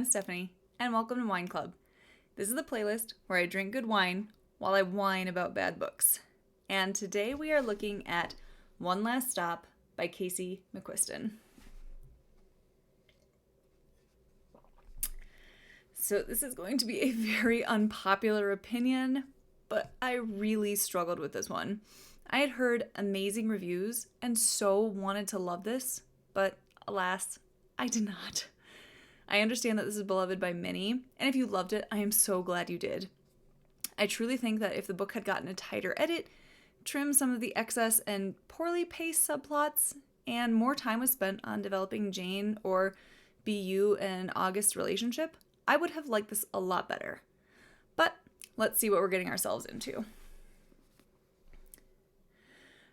I'm Stephanie, and welcome to Whine Club. This is the playlist where I drink good wine while I whine about bad books. And today we are looking at One Last Stop by Casey McQuiston. So this is going to be a very unpopular opinion, but I really struggled with this one. I had heard amazing reviews and so wanted to love this, but alas, I did not. I understand that this is beloved by many, and if you loved it, I am so glad you did. I truly think that if the book had gotten a tighter edit, trimmed some of the excess and poorly paced subplots, and more time was spent on developing Jane or BU and August's relationship, I would have liked this a lot better. But let's see what we're getting ourselves into.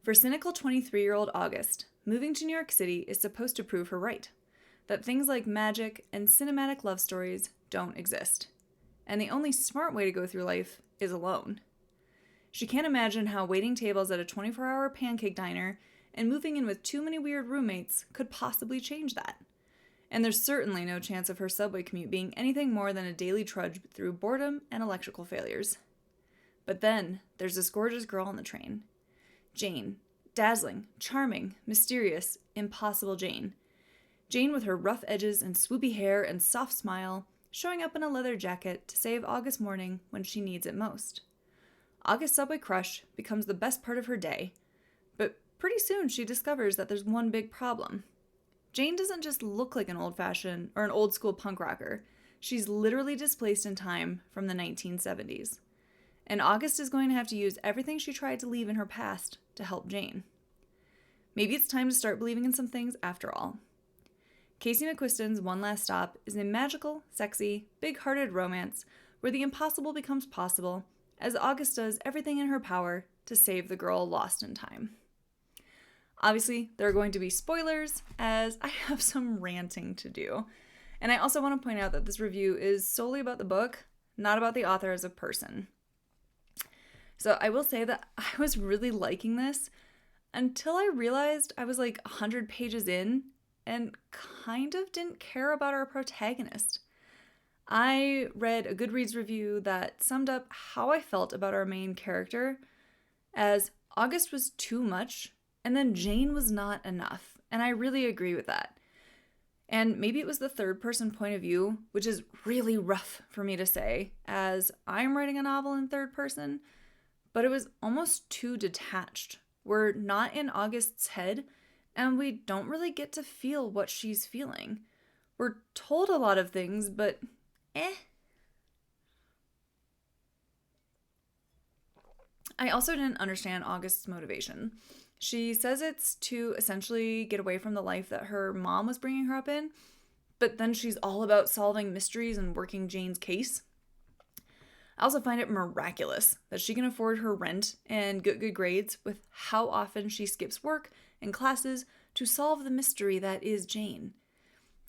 For cynical 23-year-old August, moving to New York City is supposed to prove her right. That things like magic and cinematic love stories don't exist. And the only smart way to go through life is alone. She can't imagine how waiting tables at a 24-hour pancake diner and moving in with too many weird roommates could possibly change that. And there's certainly no chance of her subway commute being anything more than a daily trudge through boredom and electrical failures. But then there's this gorgeous girl on the train. Jane. Dazzling, charming, mysterious, impossible Jane. Jane with her rough edges and swoopy hair and soft smile, showing up in a leather jacket to save August morning when she needs it most. August's subway crush becomes the best part of her day, but pretty soon she discovers that there's one big problem. Jane doesn't just look like an old-fashioned or an old-school punk rocker. She's literally displaced in time from the 1970s. And August is going to have to use everything she tried to leave in her past to help Jane. Maybe it's time to start believing in some things after all. Casey McQuiston's One Last Stop is a magical, sexy, big-hearted romance where the impossible becomes possible as August does everything in her power to save the girl lost in time. Obviously, there are going to be spoilers as I have some ranting to do. And I also want to point out that this review is solely about the book, not about the author as a person. So I will say that I was really liking this until I realized I was like 100 pages in and kind of didn't care about our protagonist. I read a Goodreads review that summed up how I felt about our main character as August was too much and then Jane was not enough, and I really agree with that. And maybe it was the third person point of view, which is really rough for me to say, as I'm writing a novel in third person, but it was almost too detached. We're not in August's head, and we don't really get to feel what she's feeling. We're told a lot of things, but I also didn't understand August's motivation. She says it's to essentially get away from the life that her mom was bringing her up in, but then she's all about solving mysteries and working Jane's case. I also find it miraculous that she can afford her rent and get good grades with how often she skips work and classes to solve the mystery that is Jane.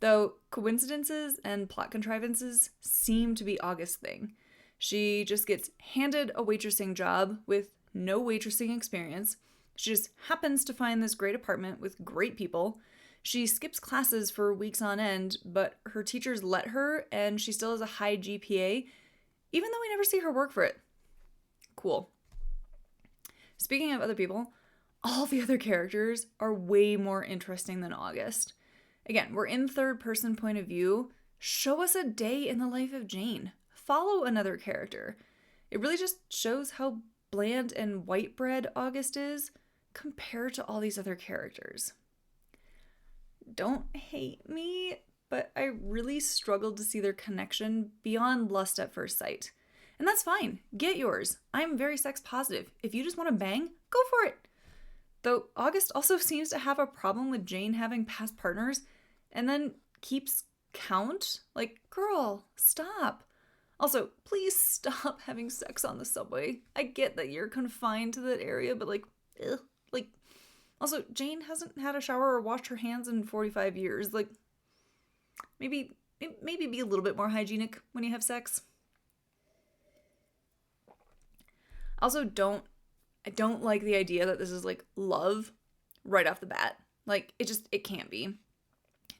Though coincidences and plot contrivances seem to be August's thing. She just gets handed a waitressing job with no waitressing experience. She just happens to find this great apartment with great people. She skips classes for weeks on end, but her teachers let her and she still has a high GPA, even though we never see her work for it. Cool. Speaking of other people, all the other characters are way more interesting than August. Again, we're in third person point of view. Show us a day in the life of Jane. Follow another character. It really just shows how bland and white bread August is compared to all these other characters. Don't hate me, but I really struggled to see their connection beyond lust at first sight. And that's fine. Get yours. I'm very sex positive. If you just want to bang, go for it. Though August also seems to have a problem with Jane having past partners and then keeps count. Like, girl, stop. Also, please stop having sex on the subway. I get that you're confined to that area, but ugh. Also, Jane hasn't had a shower or washed her hands in 45 years. Maybe be a little bit more hygienic when you have sex. Also, I don't like the idea that this is love right off the bat. It can't be.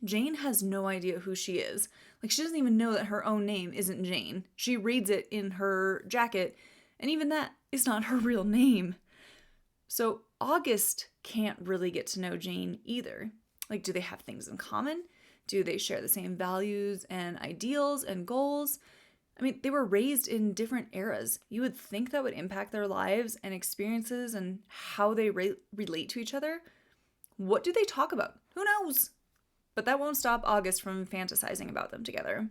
Jane has no idea who she is. Like, she doesn't even know that her own name isn't Jane. She reads it in her jacket, and even that is not her real name. So August can't really get to know Jane either. Like, do they have things in common? Do they share the same values and ideals and goals? I mean, they were raised in different eras. You would think that would impact their lives and experiences and how they relate to each other. What do they talk about? Who knows? But that won't stop August from fantasizing about them together.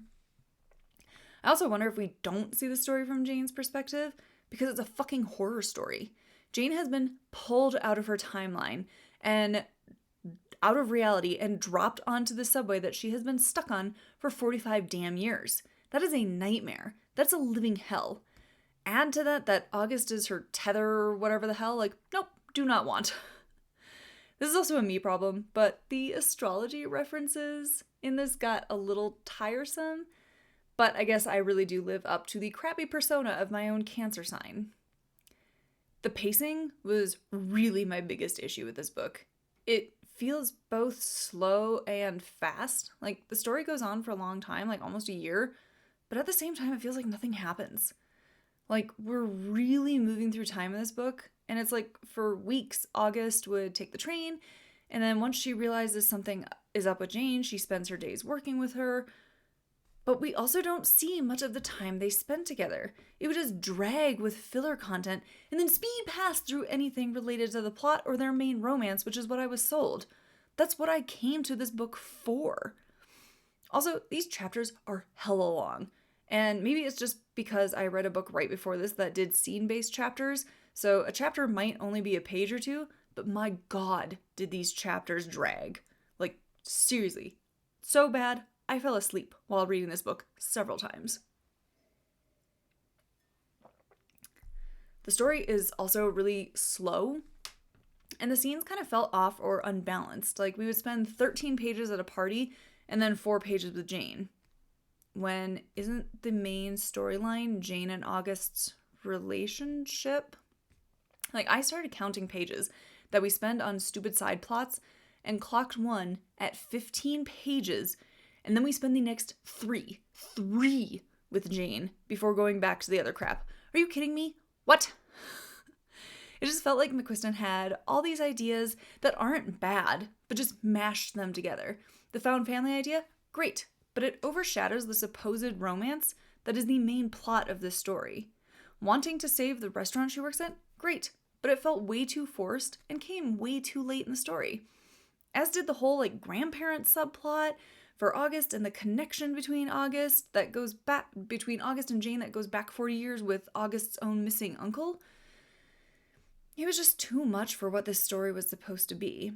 I also wonder if we don't see the story from Jane's perspective, because it's a fucking horror story. Jane has been pulled out of her timeline and out of reality and dropped onto the subway that she has been stuck on for 45 damn years. That is a nightmare. That's a living hell. Add to that August is her tether or whatever the hell. Like, nope, do not want. This is also a me problem, but the astrology references in this got a little tiresome. But I guess I really do live up to the crappy persona of my own Cancer sign. The pacing was really my biggest issue with this book. It feels both slow and fast. Like, the story goes on for a long time, like almost a year, but at the same time, it feels like nothing happens. Like, we're really moving through time in this book, and it's like for weeks, August would take the train, and then once she realizes something is up with Jane, she spends her days working with her. But we also don't see much of the time they spend together. It would just drag with filler content and then speed past through anything related to the plot or their main romance, which is what I was sold. That's what I came to this book for. Also, these chapters are hella long. And maybe it's just because I read a book right before this that did scene-based chapters, so a chapter might only be a page or two, but my god, did these chapters drag. Like, seriously. So bad, I fell asleep while reading this book several times. The story is also really slow, and the scenes kind of felt off or unbalanced. Like, we would spend 13 pages at a party and then 4 pages with Jane. When isn't the main storyline Jane and August's relationship? Like, I started counting pages that we spend on stupid side plots and clocked one at 15 pages, and then we spend the next three with Jane before going back to the other crap. Are you kidding me? What? It just felt like McQuiston had all these ideas that aren't bad, but just mashed them together. The found family idea? Great. But it overshadows the supposed romance that is the main plot of this story. Wanting to save the restaurant she works at? Great. But it felt way too forced and came way too late in the story. As did the whole, grandparent subplot for August and the connection between August and Jane that goes back 40 years with August's own missing uncle. It was just too much for what this story was supposed to be.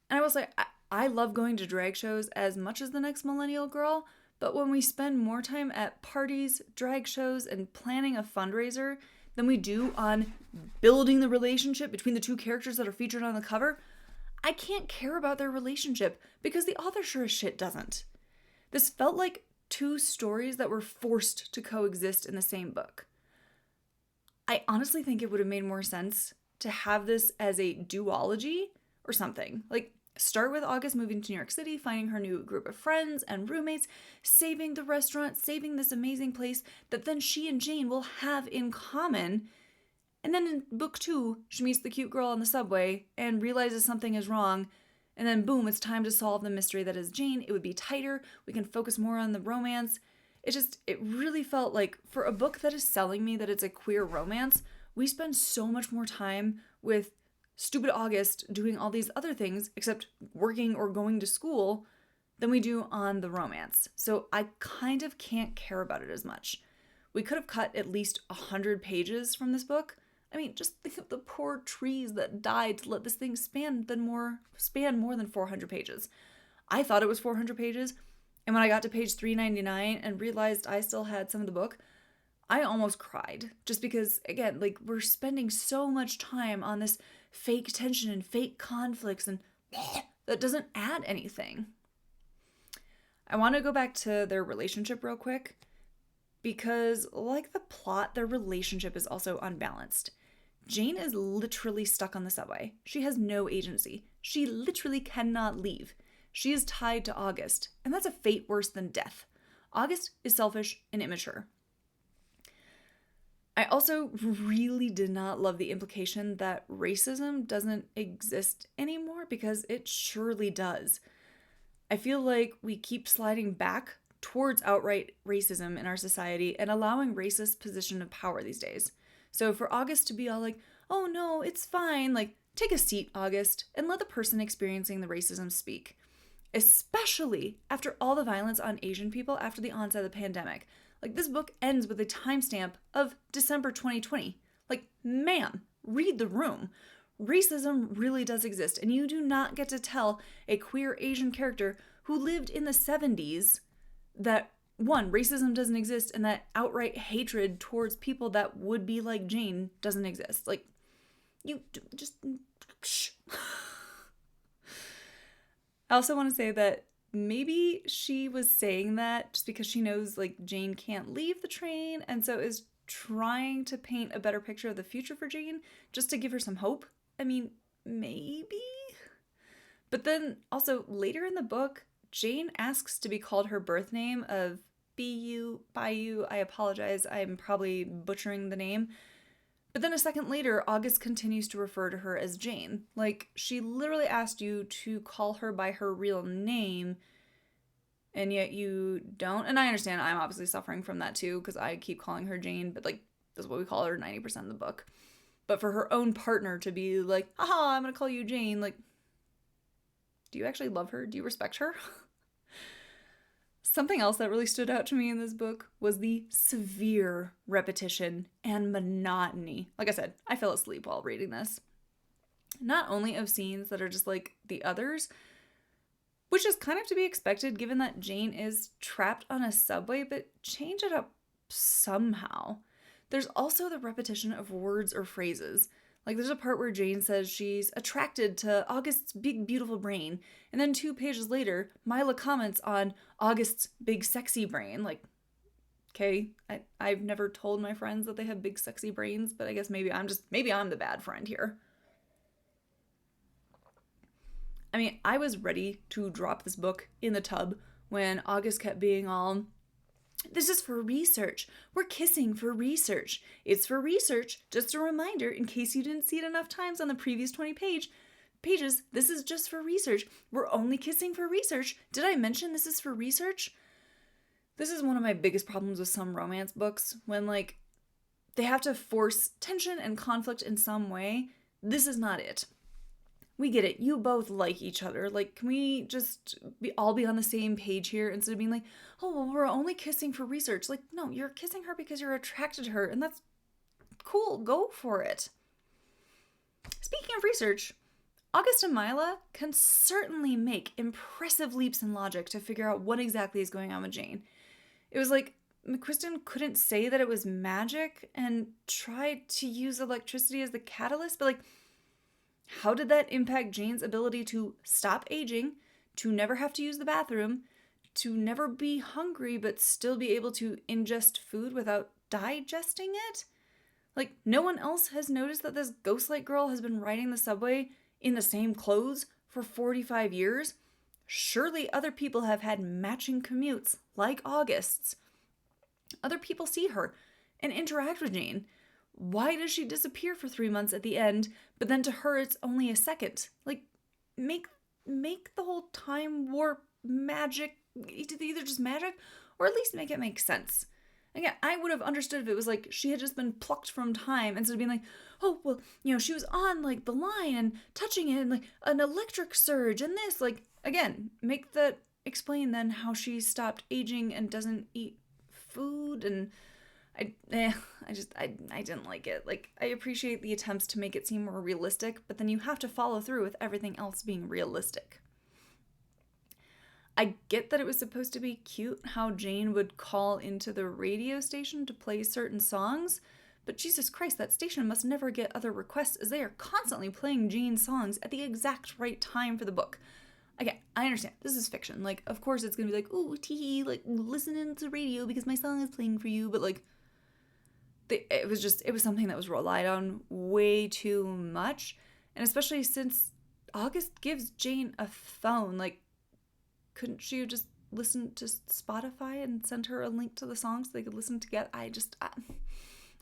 And I will say, I love going to drag shows as much as the next millennial girl, but when we spend more time at parties, drag shows, and planning a fundraiser than we do on building the relationship between the two characters that are featured on the cover, I can't care about their relationship because the author sure as shit doesn't. This felt like two stories that were forced to coexist in the same book. I honestly think it would have made more sense to have this as a duology or something. Start with August moving to New York City, finding her new group of friends and roommates, saving the restaurant, saving this amazing place that then she and Jane will have in common. And then in book 2, she meets the cute girl on the subway and realizes something is wrong. And then boom, it's time to solve the mystery that is Jane. It would be tighter. We can focus more on the romance. It really felt like for a book that is selling me that it's a queer romance, we spend so much more time with stupid August doing all these other things, except working or going to school, than we do on the romance. So I kind of can't care about it as much. We could have cut at least 100 pages from this book. I mean, just think of the poor trees that died to let this thing span more than 400 pages. I thought it was 400 pages, and when I got to page 399 and realized I still had some of the book, I almost cried. Just because, again, we're spending so much time on this fake tension and fake conflicts, and that doesn't add anything. I want to go back to their relationship real quick, because like the plot, their relationship is also unbalanced. Jane is literally stuck on the subway. She has no agency. She literally cannot leave. She is tied to August, and that's a fate worse than death. August is selfish and immature. I also really did not love the implication that racism doesn't exist anymore, because it surely does. I feel like we keep sliding back towards outright racism in our society and allowing racist position of power these days. So for August to be all like, oh no, it's fine, like, take a seat, August, and let the person experiencing the racism speak. Especially after all the violence on Asian people after the onset of the pandemic. Like, this book ends with a timestamp of December 2020. Like, ma'am, read the room. Racism really does exist, and you do not get to tell a queer Asian character who lived in the 70s that, one, racism doesn't exist, and that outright hatred towards people that would be like Jane doesn't exist. Like, you just... Shh. I also want to say that maybe she was saying that just because she knows, like, Jane can't leave the train, and so is trying to paint a better picture of the future for Jane, just to give her some hope. I mean, maybe? But then, also, later in the book, Jane asks to be called her birth name of Bayou. I apologize, I'm probably butchering the name. But then a second later, August continues to refer to her as Jane. Like, she literally asked you to call her by her real name, and yet you don't. And I understand, I'm obviously suffering from that too, because I keep calling her Jane, but, like, that's what we call her 90% of the book. But for her own partner to be like, haha, I'm gonna call you Jane, like, do you actually love her? Do you respect her? Something else that really stood out to me in this book was the severe repetition and monotony. Like I said, I fell asleep while reading this. Not only of scenes that are just like the others, which is kind of to be expected given that Jane is trapped on a subway, but change it up somehow. There's also the repetition of words or phrases. Like, there's a part where Jane says she's attracted to August's big, beautiful brain. And then 2 pages later, Mila comments on August's big, sexy brain. Like, okay, I've never told my friends that they have big, sexy brains, but I guess maybe I'm the bad friend here. I mean, I was ready to drop this book in the tub when August kept being all, this is for research. We're kissing for research. It's for research. Just a reminder, in case you didn't see it enough times on the previous 20 pages, this is just for research. We're only kissing for research. Did I mention this is for research? This is one of my biggest problems with some romance books, when, like, they have to force tension and conflict in some way. This is not it. We get it. You both like each other. Like, can we just all be on the same page here instead of being like, oh, well, we're only kissing for research. Like, no, you're kissing her because you're attracted to her, and that's cool. Go for it. Speaking of research, August and Mila can certainly make impressive leaps in logic to figure out what exactly is going on with Jane. It was like McQuiston couldn't say that it was magic and tried to use electricity as the catalyst, but, like, how did that impact Jane's ability to stop aging, to never have to use the bathroom, to never be hungry but still be able to ingest food without digesting it? Like, no one else has noticed that this ghost-like girl has been riding the subway in the same clothes for 45 years? Surely other people have had matching commutes, like August's. Other people see her and interact with Jane. Why does she disappear for 3 months at the end, but then to her it's only a second? Like, make the whole time warp magic either just magic, or at least make it make sense. Again, I would have understood if it was like she had just been plucked from time instead of being like, oh, well, you know, she was on, like, the line and touching it and, like, an electric surge and this. Like, again, make that explain then how she stopped aging and doesn't eat food. And I didn't like it. Like, I appreciate the attempts to make it seem more realistic, but then you have to follow through with everything else being realistic. I get that it was supposed to be cute how Jane would call into the radio station to play certain songs, but Jesus Christ, that station must never get other requests, as they are constantly playing Jane's songs at the exact right time for the book. Again, I understand, this is fiction. Like, of course it's gonna be like, ooh, tee, like, listening to the radio because my song is playing for you, but, like, it was something that was relied on way too much. And especially since August gives Jane a phone, like, couldn't she have just listened to Spotify and sent her a link to the song so they could listen together?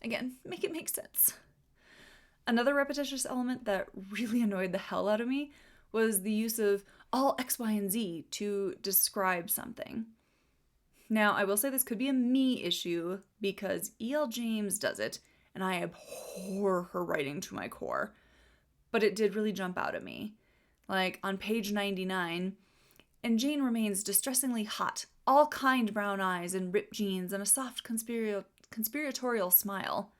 Again, make it make sense. Another repetitious element that really annoyed the hell out of me was the use of all X, Y, and Z to describe something. Now, I will say this could be a me issue because E.L. James does it, and I abhor her writing to my core. But it did really jump out at me. Like, on page 99, and Jane remains distressingly hot, all kind brown eyes and ripped jeans and a soft conspiratorial smile.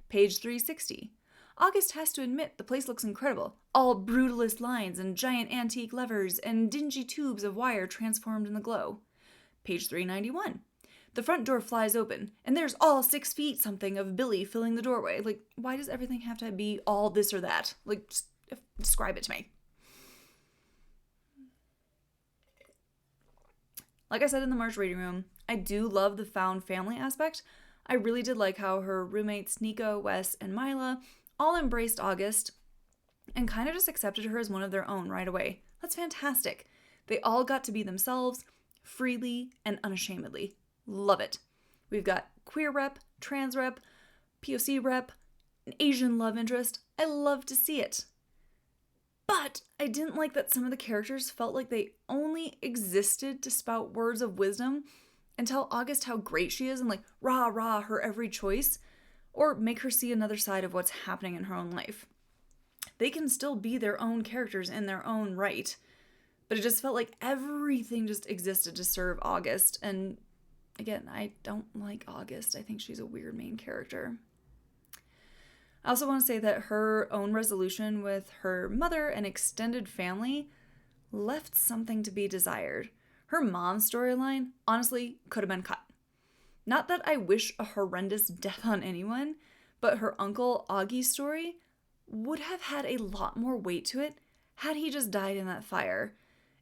Page 360. August has to admit the place looks incredible. All brutalist lines and giant antique levers and dingy tubes of wire transformed in the glow. Page 391. The front door flies open, and there's all 6 feet something of Billy filling the doorway. Like, why does everything have to be all this or that? Like, just describe it to me. Like I said in the March reading room, I do love the found family aspect. I really did like how her roommates Nico, Wes, and Mila all embraced August and kind of just accepted her as one of their own right away. That's fantastic. They all got to be themselves freely and unashamedly. Love it. We've got queer rep, trans rep, POC rep, an Asian love interest. I love to see it. But I didn't like that some of the characters felt like they only existed to spout words of wisdom and tell August how great she is and like rah rah her every choice, or make her see another side of what's happening in her own life. They can still be their own characters in their own right, but it just felt like everything just existed to serve August. And again, I don't like August. I think she's a weird main character. I also want to say that her own resolution with her mother and extended family left something to be desired. Her mom's storyline, honestly, could have been cut. Not that I wish a horrendous death on anyone, but her uncle Augie's story would have had a lot more weight to it had he just died in that fire.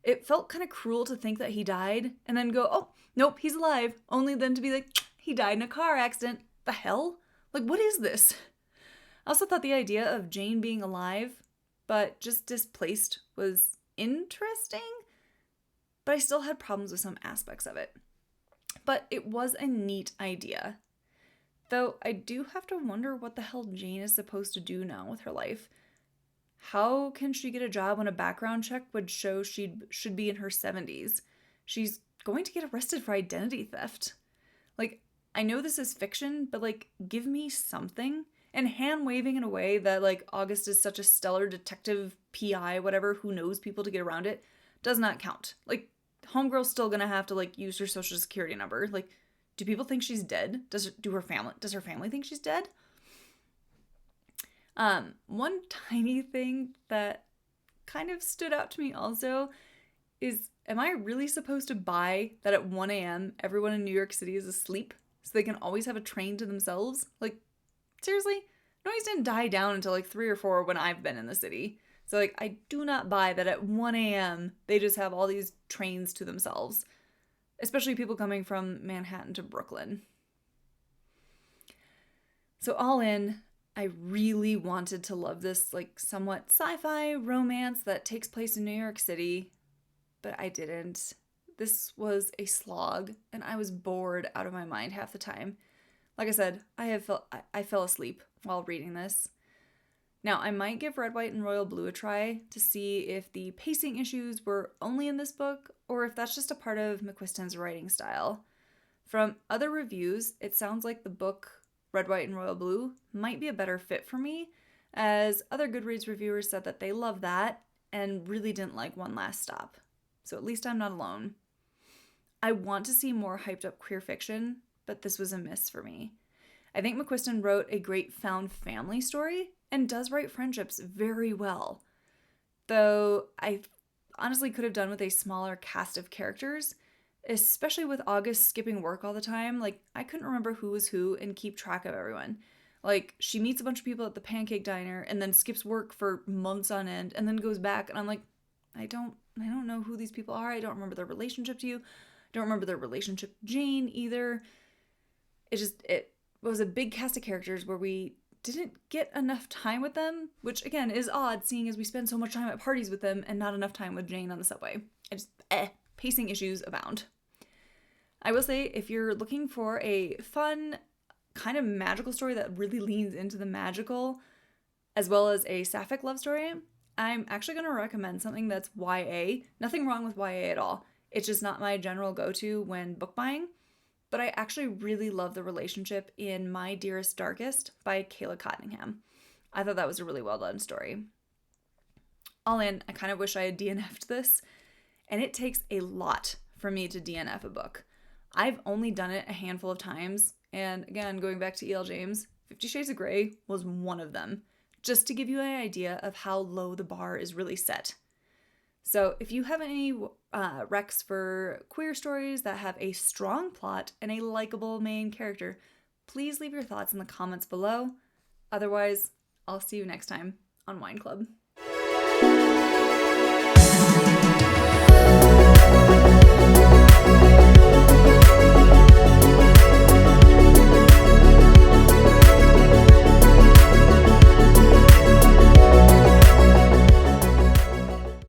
It felt kind of cruel to think that he died and then go, oh, nope, he's alive, only then to be like, he died in a car accident. The hell? Like, what is this? I also thought the idea of Jane being alive, but just displaced was interesting, but I still had problems with some aspects of it. But it was a neat idea. Though I do have to wonder what the hell Jane is supposed to do now with her life. How can she get a job when a background check would show she should be in her 70s? She's going to get arrested for identity theft. Like, I know this is fiction, but like, give me something. And hand-waving in a way that, like, August is such a stellar detective, PI, whatever, who knows people to get around it, does not count. Like, homegirl's still gonna have to, like, use her social security number. Like, do people think she's dead? Does her family think she's dead? One tiny thing that kind of stood out to me also is, am I really supposed to buy that at 1 a.m. everyone in New York City is asleep so they can always have a train to themselves? Like, seriously? Noise didn't die down until like 3 or 4 when I've been in the city. So like, I do not buy that at 1 a.m. they just have all these trains to themselves. Especially people coming from Manhattan to Brooklyn. So all in, I really wanted to love this like somewhat sci-fi romance that takes place in New York City, but I didn't. This was a slog, and I was bored out of my mind half the time. Like I said, I fell asleep while reading this. Now, I might give Red, White, and Royal Blue a try to see if the pacing issues were only in this book or if that's just a part of McQuiston's writing style. From other reviews, it sounds like the book Red, White, and Royal Blue might be a better fit for me, as other Goodreads reviewers said that they love that and really didn't like One Last Stop. So at least I'm not alone. I want to see more hyped up queer fiction, but this was a miss for me. I think McQuiston wrote a great found family story and does write friendships very well. Though I honestly could have done with a smaller cast of characters, especially with August skipping work all the time. Like, I couldn't remember who was who and keep track of everyone. Like, she meets a bunch of people at the Pancake Diner and then skips work for months on end and then goes back, and I'm like, I don't know who these people are. I don't remember their relationship to you. I don't remember their relationship to Jane either. It was a big cast of characters where we didn't get enough time with them, which again is odd seeing as we spend so much time at parties with them and not enough time with Jane on the subway. pacing issues abound. I will say, if you're looking for a fun, kind of magical story that really leans into the magical, as well as a sapphic love story, I'm actually going to recommend something that's YA. Nothing wrong with YA at all. It's just not my general go-to when book buying. But I actually really love the relationship in My Dearest Darkest by Kayla Cottingham. I thought that was a really well done story. All in, I kind of wish I had DNF'd this, and it takes a lot for me to DNF a book. I've only done it a handful of times, and again, going back to E.L. James, 50 Shades of Grey was one of them, just to give you an idea of how low the bar is really set. So if you have any recs for queer stories that have a strong plot and a likable main character, please leave your thoughts in the comments below. Otherwise, I'll see you next time on Whine Club.